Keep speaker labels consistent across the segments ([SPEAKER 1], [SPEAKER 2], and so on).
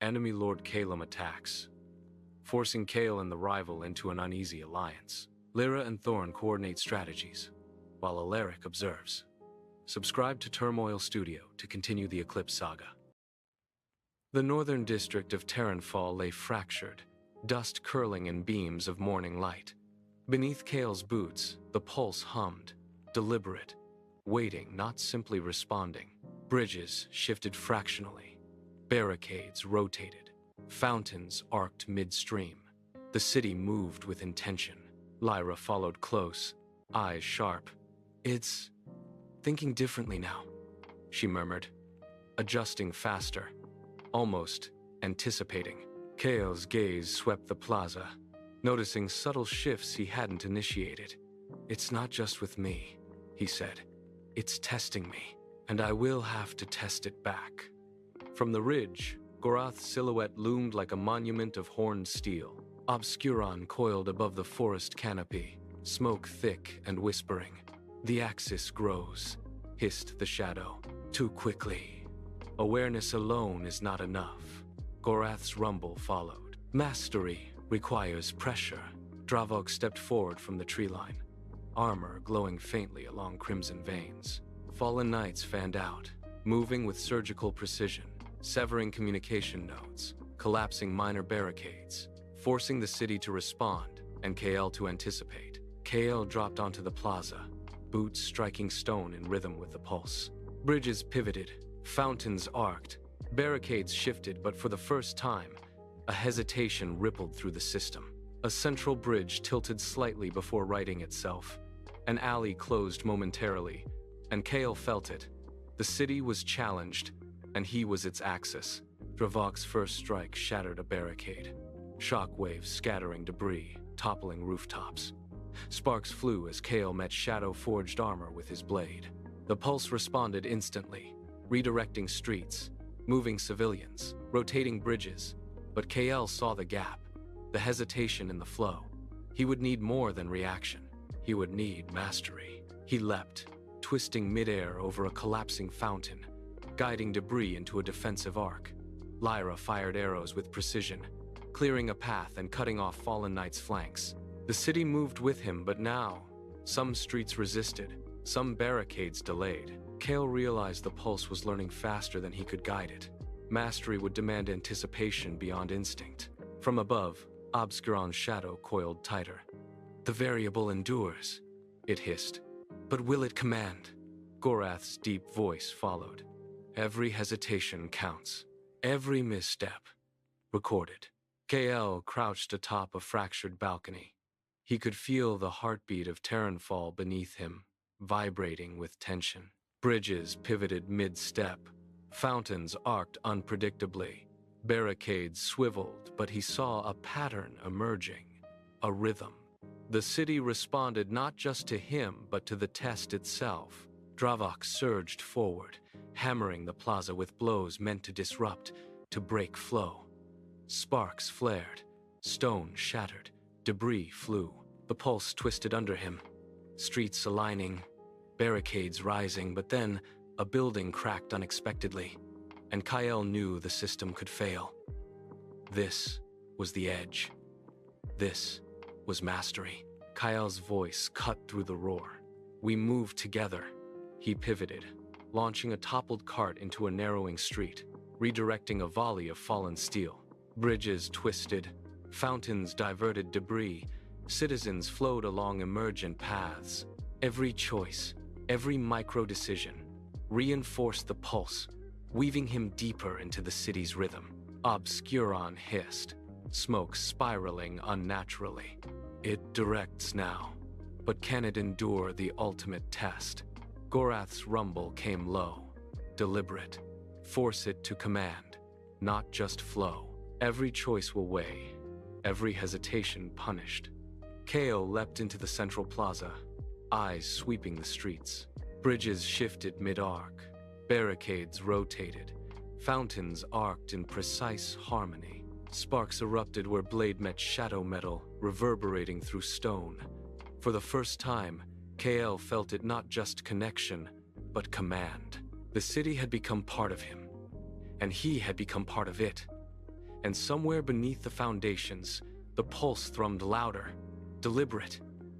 [SPEAKER 1] Enemy Lord Calum attacks, forcing Kael and the rival into an uneasy alliance. Lyra and Thorn coordinate strategies, while Alaric observes. Subscribe to Turmoil Studio to continue the Eclipse Saga. The northern district of Terenfall lay fractured, dust curling in beams of morning light. Beneath Kael's boots, the pulse hummed, deliberate, waiting, not simply responding. Bridges shifted fractionally. Barricades rotated. Fountains arced midstream. The city moved with intention. Lyra followed close, eyes sharp. "It's thinking differently now," she murmured, adjusting faster, almost anticipating. Kael's gaze swept the plaza, noticing subtle shifts he hadn't initiated. "It's not just with me," he said. "It's testing me, and I will have to test it back." From the ridge, Gorath's silhouette loomed like a monument of horned steel. Obscuron coiled above the forest canopy, smoke thick and whispering. "The axis grows," hissed the shadow. "Too quickly. Awareness alone is not enough." Gorath's rumble followed. "Mastery requires pressure." Dravok stepped forward from the tree line, armor glowing faintly along crimson veins. Fallen knights fanned out, moving with surgical precision, severing communication nodes, collapsing minor barricades, forcing the city to respond and Kael to anticipate. Kael dropped onto the plaza, boots striking stone in rhythm with the pulse. Bridges pivoted, fountains arced, barricades shifted, but for the first time, a hesitation rippled through the system. A central bridge tilted slightly before righting itself. An alley closed momentarily, and Kael felt it. The city was challenged, and he was its axis. Dravok's first strike shattered a barricade, shockwaves scattering debris, toppling rooftops. Sparks flew as Kael met shadow-forged armor with his blade. The pulse responded instantly, redirecting streets, moving civilians, rotating bridges. But Kael saw the gap, the hesitation in the flow. He would need more than reaction. He would need mastery. He leapt, twisting midair over a collapsing fountain, guiding debris into a defensive arc. Lyra fired arrows with precision, clearing a path and cutting off fallen knights' flanks. The city moved with him, but now, some streets resisted, some barricades delayed. Kael realized the pulse was learning faster than he could guide it. Mastery would demand anticipation beyond instinct. From above, Obscuron's shadow coiled tighter. "The variable endures," it hissed. "But will it command?" Gorath's deep voice followed. "Every hesitation counts. Every misstep recorded." Kael crouched atop a fractured balcony. He could feel the heartbeat of Terenfall beneath him, vibrating with tension. Bridges pivoted mid-step. Fountains arced unpredictably. Barricades swiveled, but he saw a pattern emerging, a rhythm. The city responded not just to him, but to the test itself. Dravok surged forward, hammering the plaza with blows meant to disrupt, to break flow. Sparks flared, stone shattered, debris flew. The pulse twisted under him, streets aligning, barricades rising, but then a building cracked unexpectedly, and Kael knew the system could fail. This was the edge. This was mastery. Kael's voice cut through the roar. "We moved together." He pivoted, launching a toppled cart into a narrowing street, redirecting a volley of fallen steel. Bridges twisted, fountains diverted debris, citizens flowed along emergent paths. Every choice, every micro-decision, reinforced the pulse, weaving him deeper into the city's rhythm. Obscuron hissed, smoke spiraling unnaturally. "It directs now, but can it endure the ultimate test?" Gorath's rumble came low, deliberate. "Force it to command, not just flow. Every choice will weigh, every hesitation punished." Kael leapt into the central plaza, eyes sweeping the streets. Bridges shifted mid-arc, barricades rotated, fountains arced in precise harmony. Sparks erupted where blade met shadow metal, reverberating through stone. For the first time, Kael felt it not just connection, but command. The city had become part of him, and he had become part of it. and somewhere beneath the foundations, the pulse thrummed louder, deliberate,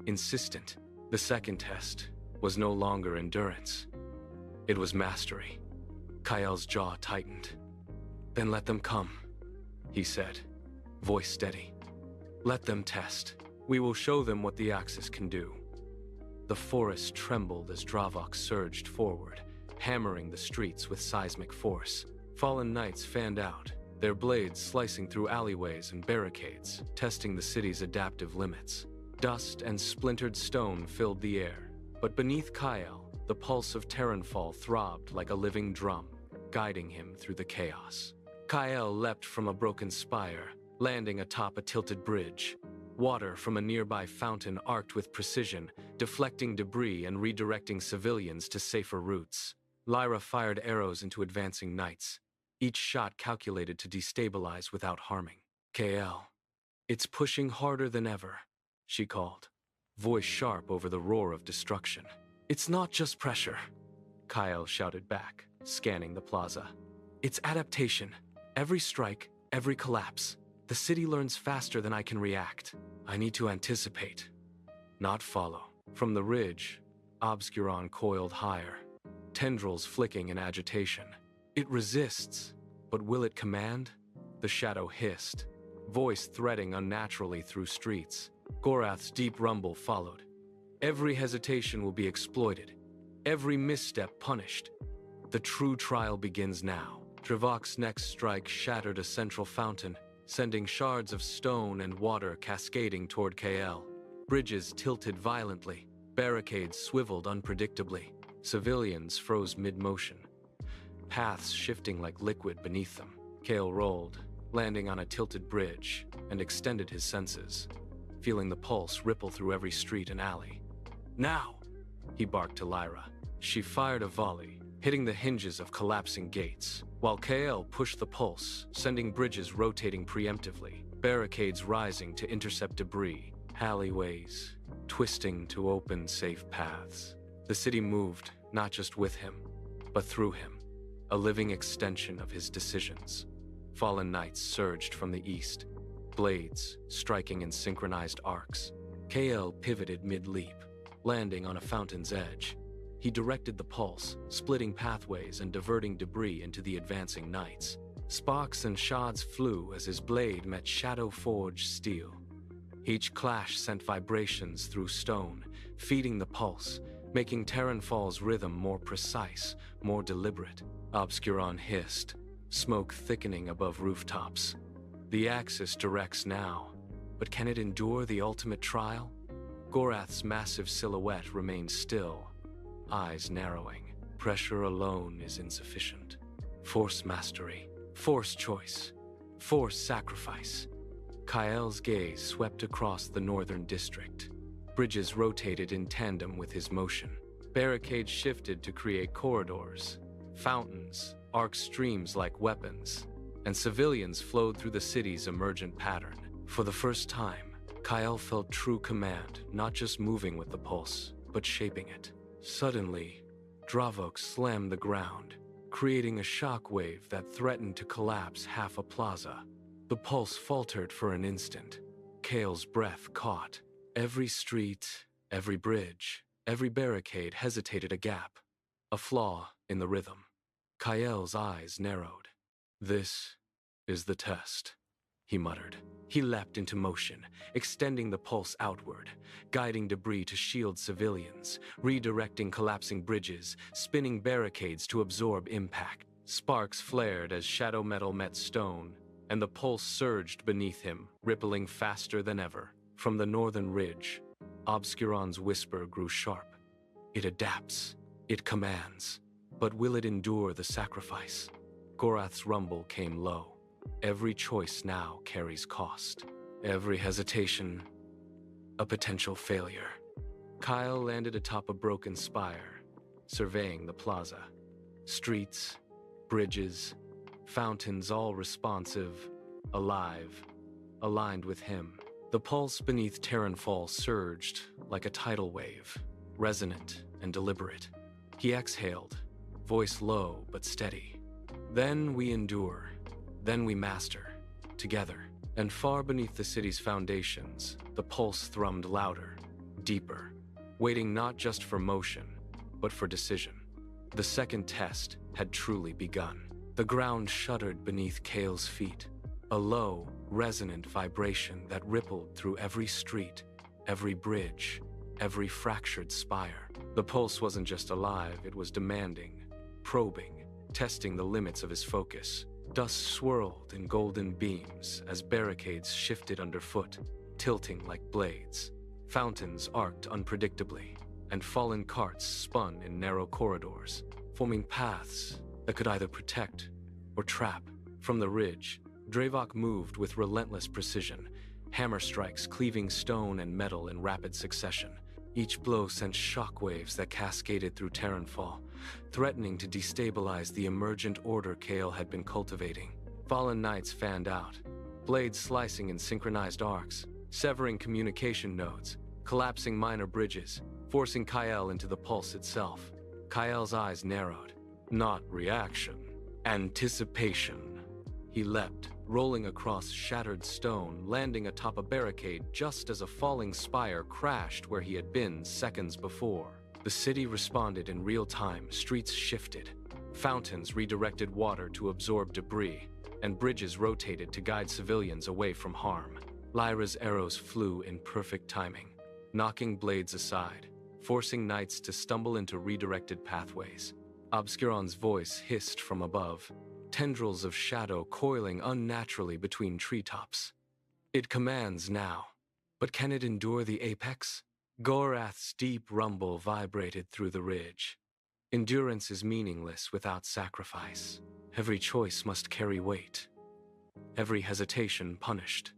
[SPEAKER 1] insistent. The second test was no longer endurance. It was mastery. Kael's jaw tightened. "Then let them come," he said, voice steady. "Let them test. We will show them what the Axis can do." The forest trembled as Dravok surged forward, hammering the streets with seismic force. Fallen knights fanned out, their blades slicing through alleyways and barricades, testing the city's adaptive limits. Dust and splintered stone filled the air, but beneath Kael, the pulse of Terenfall throbbed like a living drum, guiding him through the chaos. Kael leapt from a broken spire, landing atop a tilted bridge. Water from a nearby fountain arced with precision, deflecting debris and redirecting civilians to safer routes. Lyra fired arrows into advancing knights, each shot calculated to destabilize without harming. "Kael, it's pushing harder than ever," she called, voice sharp over the roar of destruction. "It's not just pressure," Kael shouted back, scanning the plaza. "It's adaptation. Every strike, every collapse. The city learns faster than I can react. I need to anticipate, not follow." From the ridge, Obscuron coiled higher, tendrils flicking in agitation. "It resists, but will it command?" The shadow hissed, voice threading unnaturally through streets. Gorath's deep rumble followed. "Every hesitation will be exploited, every misstep punished. The true trial begins now." Dravok's next strike shattered a central fountain, sending shards of stone and water cascading toward Kael. Bridges tilted violently, barricades swiveled unpredictably. Civilians froze mid-motion, paths shifting like liquid beneath them. Kael rolled, landing on a tilted bridge, and extended his senses, feeling the pulse ripple through every street and alley. "Now!" he barked to Lyra. She fired a volley, hitting the hinges of collapsing gates, while Kael pushed the pulse, sending bridges rotating preemptively, barricades rising to intercept debris, alleyways twisting to open safe paths. The city moved, not just with him, but through him, a living extension of his decisions. Fallen knights surged from the east, blades striking in synchronized arcs. Kael pivoted mid-leap, landing on a fountain's edge. He directed the pulse, splitting pathways and diverting debris into the advancing knights. Sparks and shards flew as his blade met shadow-forged steel. Each clash sent vibrations through stone, feeding the pulse, making Terenfall's rhythm more precise, more deliberate. Obscuron hissed, smoke thickening above rooftops. The Axis directs now, but can it endure the ultimate trial? Gorath's massive silhouette remained still, eyes narrowing. Pressure alone is insufficient. Force mastery, force choice, force sacrifice. Kael's gaze swept across the northern district. Bridges rotated in tandem with his motion. Barricades shifted to create corridors. Fountains arced streams like weapons, and civilians flowed through the city's emergent pattern. For the first time, Kael felt true command, not just moving with the pulse, but shaping it. Suddenly, Dravok slammed the ground, creating a shockwave that threatened to collapse half a plaza. The pulse faltered for an instant. Kael's breath caught. Every street, every bridge, every barricade hesitated a gap, a flaw in the rhythm. Kael's eyes narrowed. "This is the test," he muttered. He leapt into motion, extending the pulse outward, guiding debris to shield civilians, redirecting collapsing bridges, spinning barricades to absorb impact. Sparks flared as shadow metal met stone, and the pulse surged beneath him, rippling faster than ever. From the northern ridge, Obscuron's whisper grew sharp. "It adapts, it commands, but will it endure the sacrifice?" Gorath's rumble came low. Every choice now carries cost. Every hesitation, a potential failure. Kael landed atop a broken spire, surveying the plaza. Streets, bridges, fountains all responsive, alive, aligned with him. The pulse beneath Terenfall surged like a tidal wave, resonant and deliberate. He exhaled, voice low but steady. "Then we endure. Then we master. together. And far beneath the city's foundations, the pulse thrummed louder, deeper, waiting not just for motion, but for decision. The second test had truly begun. The ground shuddered beneath Kael's feet, a low, resonant vibration that rippled through every street, every bridge, every fractured spire. The pulse wasn't just alive, it was demanding, probing, testing the limits of his focus. Dust swirled in golden beams as barricades shifted underfoot, tilting like blades. Fountains arced unpredictably, and fallen carts spun in narrow corridors, forming paths that could either protect or trap. From the ridge, Dravok moved with relentless precision, hammer strikes cleaving stone and metal in rapid succession. Each blow sent shockwaves that cascaded through Terenfall, threatening to destabilize the emergent order Kael had been cultivating. Fallen knights fanned out, blades slicing in synchronized arcs, severing communication nodes, collapsing minor bridges, forcing Kael into the pulse itself. Kael's eyes narrowed. Not reaction, anticipation. He leapt, rolling across shattered stone, landing atop a barricade just as a falling spire crashed where he had been seconds before. The city responded in real time, streets shifted. Fountains redirected water to absorb debris, and bridges rotated to guide civilians away from harm. Lyra's arrows flew in perfect timing, knocking blades aside, forcing knights to stumble into redirected pathways. Obscuron's voice hissed from above, tendrils of shadow coiling unnaturally between treetops. It commands now, but can it endure the apex? Gorath's deep rumble vibrated through the ridge. Endurance is meaningless without sacrifice. Every choice must carry weight. Every hesitation punished.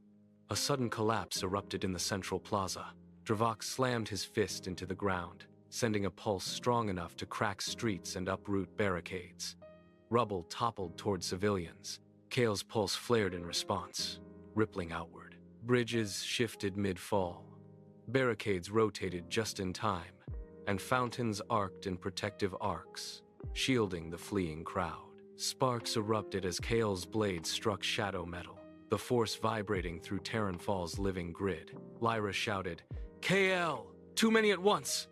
[SPEAKER 1] A sudden collapse erupted in the central plaza. Dravok slammed his fist into the ground, sending a pulse strong enough to crack streets and uproot barricades. Rubble toppled toward civilians. Kael's pulse flared in response, rippling outward. Bridges shifted mid-fall. Barricades rotated just in time, and fountains arced in protective arcs, shielding the fleeing crowd. Sparks erupted as Kael's blade struck shadow metal, the force vibrating through Terenfall's living grid. Lyra shouted, "Kael! Too many at once!"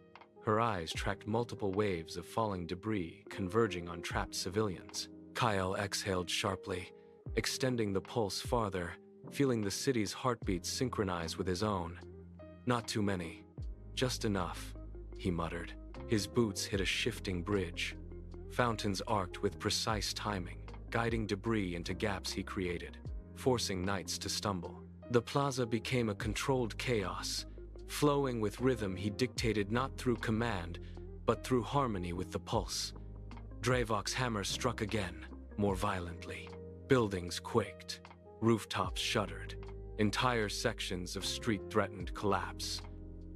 [SPEAKER 1] Her eyes tracked multiple waves of falling debris converging on trapped civilians. Kael exhaled sharply, extending the pulse farther, feeling the city's heartbeat synchronize with his own. "Not too many. Just enough," he muttered. His boots hit a shifting bridge. Fountains arced with precise timing, guiding debris into gaps he created, forcing knights to stumble. The plaza became a controlled chaos, flowing with rhythm he dictated not through command, but through harmony with the pulse. Dravok's hammer struck again, more violently. Buildings quaked. Rooftops shuddered. Entire sections of street threatened collapse.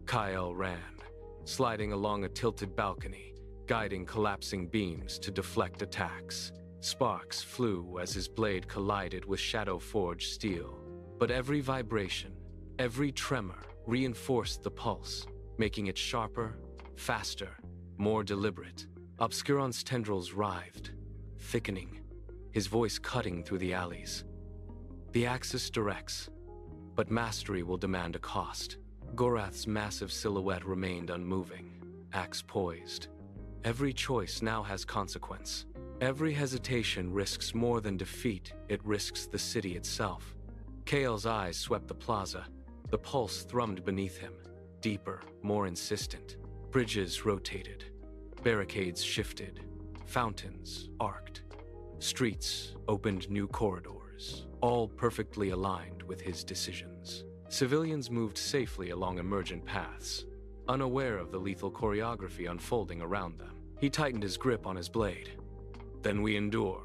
[SPEAKER 1] Kael ran, sliding along a tilted balcony, guiding collapsing beams to deflect attacks. Sparks flew as his blade collided with shadow-forged steel. But every vibration, every tremor, reinforced the pulse, making it sharper, faster, more deliberate. Obscuron's tendrils writhed, thickening, his voice cutting through the alleys. The axis directs, but mastery will demand a cost. Gorath's massive silhouette remained unmoving, axe poised. Every choice now has consequence. Every hesitation risks more than defeat, it risks the city itself. Kael's eyes swept the plaza. The pulse thrummed beneath him, deeper, more insistent. Bridges rotated. Barricades shifted. Fountains arced. Streets opened new corridors, all perfectly aligned with his decisions. Civilians moved safely along emergent paths, unaware of the lethal choreography unfolding around them. He tightened his grip on his blade. "Then we endure.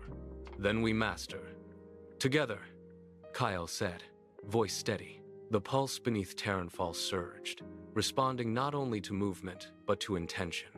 [SPEAKER 1] Then we master. Together," Kael said, voice steady. The pulse beneath Terenfall surged, responding not only to movement, but to intention.